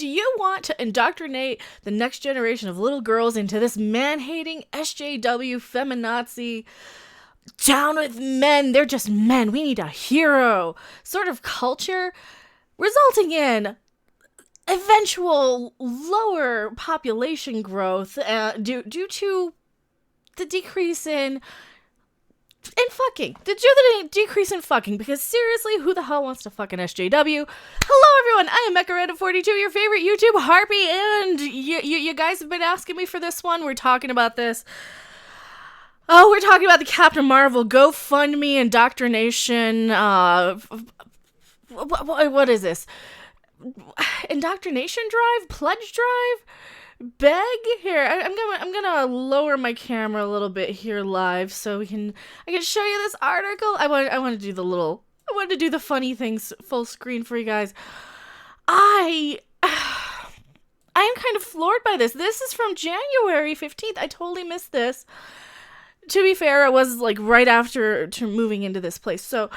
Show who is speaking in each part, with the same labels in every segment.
Speaker 1: Do you want to indoctrinate the next generation of little girls into this man-hating SJW feminazi, down with men, they're just men, we need a hero sort of culture, resulting in eventual lower population growth due to the decrease in fucking. The decrease in fucking, because seriously, who the hell wants to fucking SJW? Hello everyone, I am Mecha Rant 42, your favorite YouTube harpy, and you guys have been asking me for this one. We're talking about this. Oh, we're talking about the Captain Marvel GoFundMe Indoctrination, what is this? Indoctrination drive? Pledge drive? Beg? Here, I'm gonna lower my camera a little bit here live so I can show you this article. I want to do the funny things full screen for you guys. I am kind of floored by this. This is from January 15th. I totally missed this. To be fair, it was like right after moving into this place. So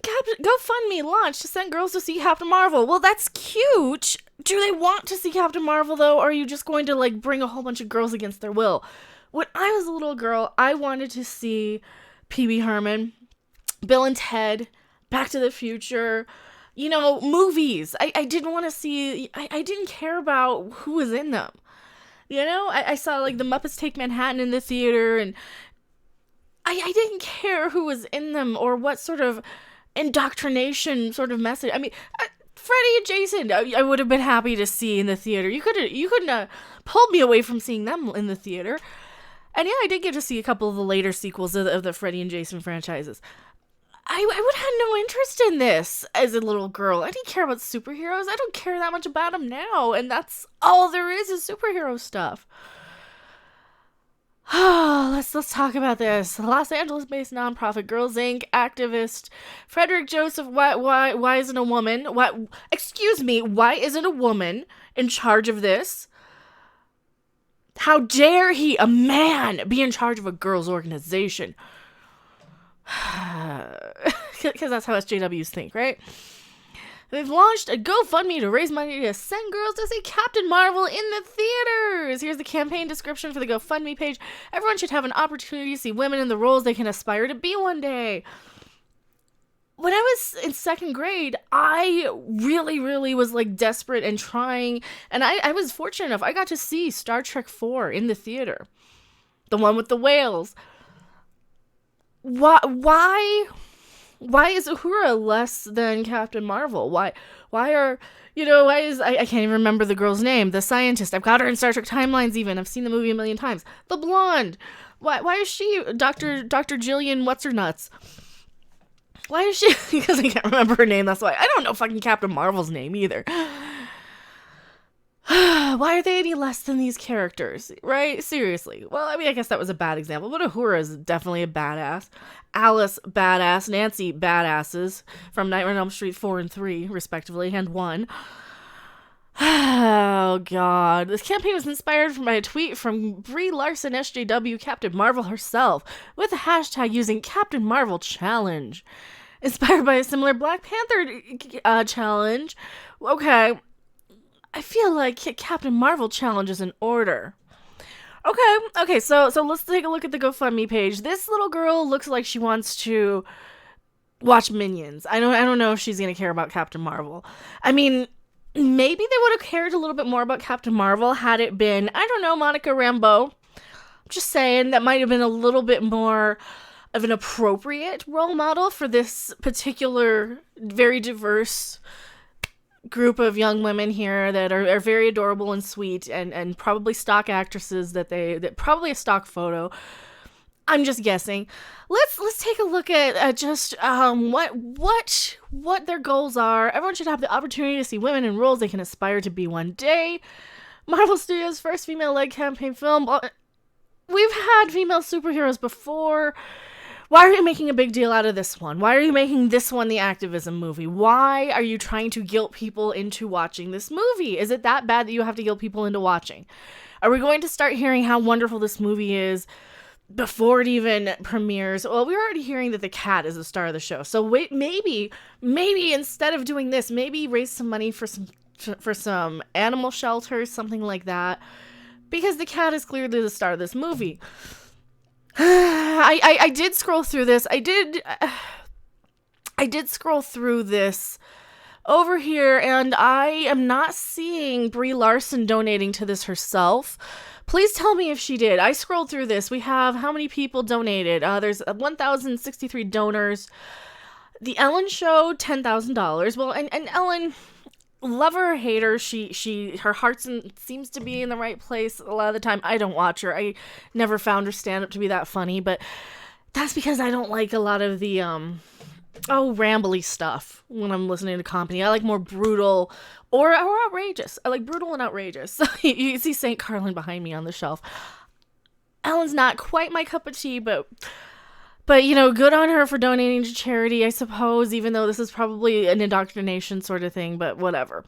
Speaker 1: GoFundMe launched to send girls to see Captain Marvel. Well, that's cute. Do they want to see Captain Marvel, though, or are you just going to, like, bring a whole bunch of girls against their will? When I was a little girl, I wanted to see Pee-wee Herman, Bill and Ted, Back to the Future, movies. I didn't want to see... I didn't care about who was in them. I saw, like, the Muppets Take Manhattan in the theater, and I didn't care who was in them or what sort of indoctrination sort of message. I mean, Freddy and Jason, I would have been happy to see in the theater. You couldn't have pulled me away from seeing them in the theater. And yeah, I did get to see a couple of the later sequels of the Freddy and Jason franchises. I would have had no interest in this as a little girl. I didn't care about superheroes. I don't care that much about them now, and that's all there is superhero stuff. Let's talk about this. Los Angeles-based nonprofit Girls Inc. activist Frederick Joseph. Why isn't a woman? Why isn't a woman in charge of this? How dare he, a man, be in charge of a girls' organization? Because that's how SJWs think, right? They've launched a GoFundMe to raise money to send girls to see Captain Marvel in the theaters. Here's the campaign description for the GoFundMe page. Everyone should have an opportunity to see women in the roles they can aspire to be one day. When I was in second grade, I really, really was like desperate and trying. And I was fortunate enough. I got to see Star Trek 4 in the theater. The one with the whales. Why is Uhura less than Captain Marvel? Why is, I can't even remember the girl's name, the scientist. I've got her in Star Trek Timelines even. I've seen the movie a million times. The blonde. Why is she Dr. Jillian What's-Her-Nuts? Why is she, because I can't remember her name, that's why. I don't know fucking Captain Marvel's name either. Why are they any less than these characters, right? Seriously. Well, I mean, I guess that was a bad example, but Uhura is definitely a badass. Alice, badass. Nancy, badasses. From Nightmare on Elm Street 4 and 3, respectively, and 1. Oh, God. This campaign was inspired by a tweet from Brie Larson, SJW, Captain Marvel herself, with the hashtag using Captain Marvel Challenge. Inspired by a similar Black Panther challenge. Okay. I feel like Captain Marvel challenge is in order. Okay, so let's take a look at the GoFundMe page. This little girl looks like she wants to watch Minions. I don't know if she's gonna care about Captain Marvel. I mean, maybe they would have cared a little bit more about Captain Marvel had it been, I don't know, Monica Rambeau. Just saying, that might have been a little bit more of an appropriate role model for this particular very diverse group of young women here that are very adorable and sweet and probably stock actresses that probably a stock photo. I'm just guessing. Let's take a look at just what their goals are. Everyone should have the opportunity to see women in roles they can aspire to be one day. Marvel Studios' first female-led campaign film. We've had female superheroes before. Why are you making a big deal out of this one? Why are you making this one the activism movie? Why are you trying to guilt people into watching this movie? Is it that bad that you have to guilt people into watching? Are we going to start hearing how wonderful this movie is before it even premieres. Well, we're already hearing that the cat is the star of the show. So wait, maybe instead of doing this, maybe raise some money for some animal shelters, something like that, because the cat is clearly the star of this movie. I did scroll through this. I did scroll through this over here, and I am not seeing Brie Larson donating to this herself. Please tell me if she did. I scrolled through this. We have how many people donated? There's 1,063 donors. The Ellen Show, $10,000. Well, and Ellen, lover or hater, her heart seems to be in the right place a lot of the time. I don't watch her. I never found her stand-up to be that funny, but that's because I don't like a lot of the rambly stuff when I'm listening to comedy. I like more brutal or outrageous. I like brutal and outrageous. You see St. Carlin behind me on the shelf. Ellen's not quite my cup of tea, but good on her for donating to charity, I suppose, even though this is probably an indoctrination sort of thing, but whatever.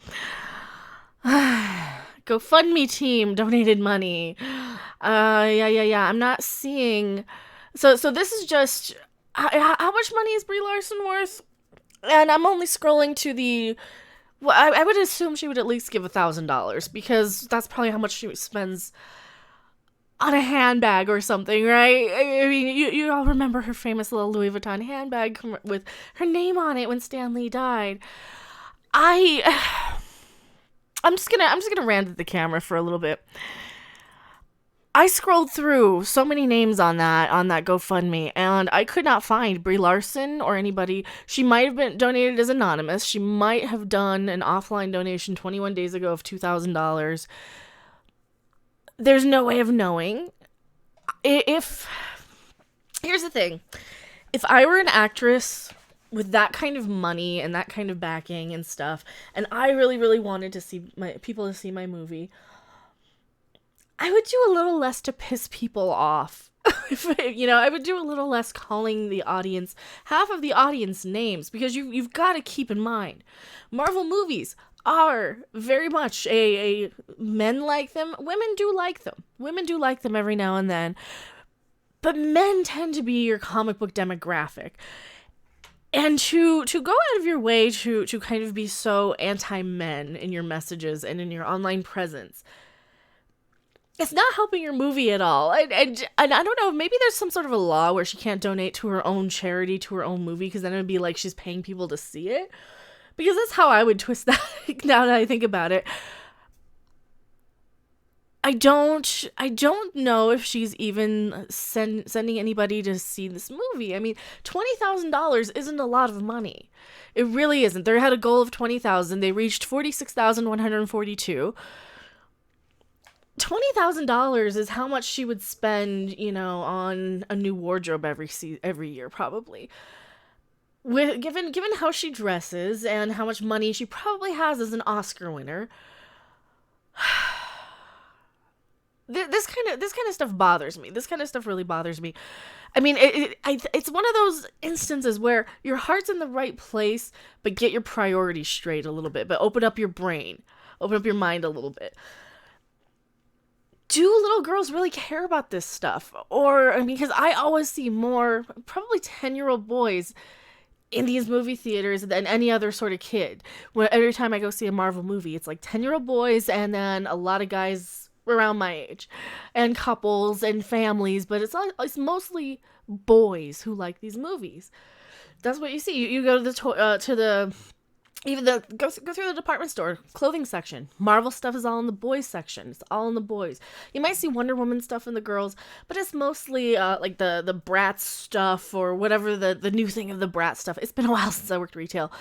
Speaker 1: GoFundMe team donated money. Yeah. I'm not seeing. So this is just. How much money is Brie Larson worth? And I'm only scrolling to the. Well, I would assume she would at least give $1,000 because that's probably how much she spends on a handbag or something, right? I mean, you all remember her famous little Louis Vuitton handbag with her name on it when Stan Lee died. I'm just gonna rant at the camera for a little bit. I scrolled through so many names on that GoFundMe, and I could not find Brie Larson or anybody. She might have been donated as anonymous. She might have done an offline donation 21 days ago of $2,000. There's no way of knowing. Here's the thing. If I were an actress with that kind of money and that kind of backing and stuff, and I really, really wanted to see people to see my movie, I would do a little less to piss people off. I would do a little less calling the audience, half of the audience names, because you've got to keep in mind, Marvel movies are very much a men like them. Women do like them. Women do like them every now and then. But men tend to be your comic book demographic. And to go out of your way to kind of be so anti-men in your messages and in your online presence, it's not helping your movie at all. And I don't know, maybe there's some sort of a law where she can't donate to her own charity, to her own movie, because then it would be like she's paying people to see it. Because that's how I would twist that now that I think about it. I don't know if she's even sending anybody to see this movie. I mean, $20,000 isn't a lot of money. It really isn't. They had a goal of $20,000. They reached $46,142. $20,000 is how much she would spend, on a new wardrobe every year, probably. Given how she dresses and how much money she probably has as an Oscar winner, this kind of stuff bothers me. This kind of stuff really bothers me. I mean, it's one of those instances where your heart's in the right place, but get your priorities straight a little bit. But open up your brain, open up your mind a little bit. Do little girls really care about this stuff? Because I always see more, probably 10-year-old boys in these movie theaters than any other sort of kid. Every time I go see a Marvel movie, it's like 10-year-old boys and then a lot of guys around my age and couples and families, but it's mostly boys who like these movies. That's what you see. You go to go through the department store, clothing section. Marvel stuff is all in the boys section. It's all in the boys. You might see Wonder Woman stuff in the girls, but it's mostly like the Bratz stuff or whatever the new thing of the Bratz stuff. It's been a while since I worked retail.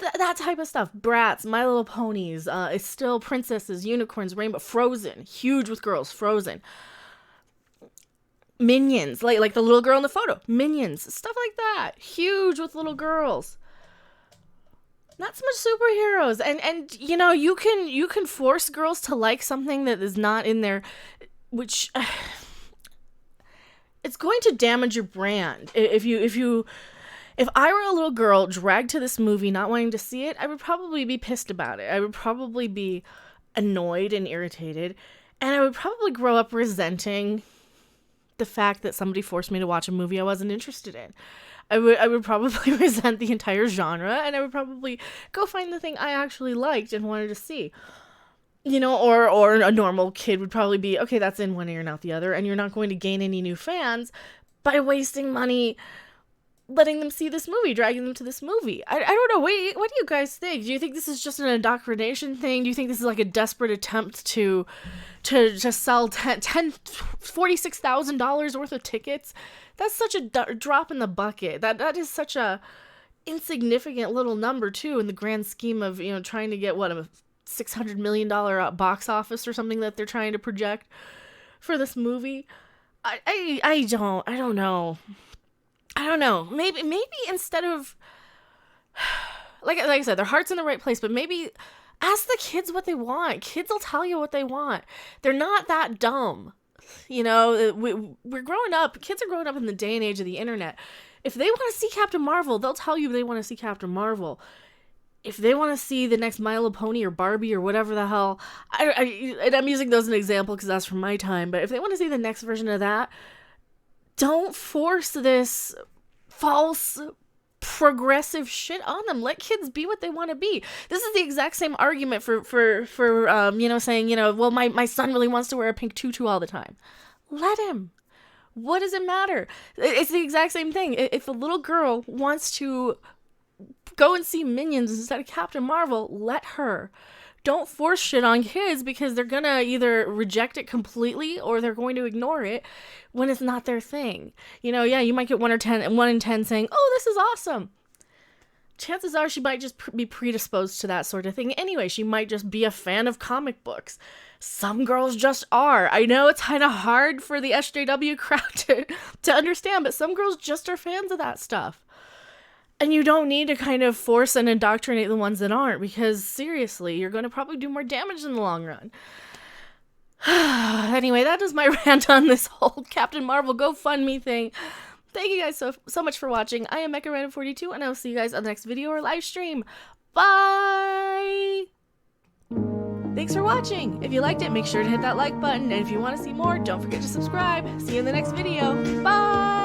Speaker 1: That type of stuff. Bratz, My Little Ponies. It's still princesses, unicorns, rainbow, Frozen. Huge with girls. Frozen. Minions, like the little girl in the photo. Minions, stuff like that. Huge with little girls. Not so much superheroes, and you can force girls to like something that is not in there, which it's going to damage your brand. If I were a little girl dragged to this movie not wanting to see it, I would probably be pissed about it. I would probably be annoyed and irritated, and I would probably grow up resenting the fact that somebody forced me to watch a movie I wasn't interested in. I would probably resent the entire genre, and I would probably go find the thing I actually liked and wanted to see. You know, or a normal kid would probably be, okay, that's in one ear and out the other, and you're not going to gain any new fans by wasting money letting them see this movie, dragging them to this movie. I don't know. Wait, what do you guys think? Do you think this is just an indoctrination thing? Do you think this is like a desperate attempt to just sell $46,000 worth of tickets? That's such a drop in the bucket. That is such a insignificant little number too in the grand scheme of, you know, trying to get a $600 million box office or something that they're trying to project for this movie. I don't know. I don't know. Maybe instead of like I said, their heart's in the right place, but maybe ask the kids what they want. Kids will tell you what they want. They're not that dumb. You know, we're growing up. Kids are growing up in the day and age of the internet. If they want to see Captain Marvel, they'll tell you they want to see Captain Marvel. If they want to see the next My Little Pony or Barbie or whatever the hell, and I'm using those as an example because that's from my time, but if they want to see the next version of that, don't force this false progressive shit on them. Let kids be what they want to be. This is the exact same argument for you know, saying, you know, well, my son really wants to wear a pink tutu all the time. Let him. What does it matter? It's the exact same thing. If a little girl wants to go and see Minions instead of Captain Marvel, let her. Don't force shit on kids because they're gonna either reject it completely or they're going to ignore it when it's not their thing. You know, yeah, you might get 1 in 10 saying, oh, this is awesome. Chances are she might just be predisposed to that sort of thing anyway. She might just be a fan of comic books. Some girls just are. I know it's kind of hard for the SJW crowd to understand, but some girls just are fans of that stuff. And you don't need to kind of force and indoctrinate the ones that aren't, because seriously, you're going to probably do more damage in the long run. Anyway, that is my rant on this whole Captain Marvel GoFundMe thing. Thank you guys so much for watching. I am Mecha Random 42, and I will see you guys on the next video or live stream. Bye! Thanks for watching. If you liked it, make sure to hit that like button. And if you want to see more, don't forget to subscribe. See you in the next video. Bye!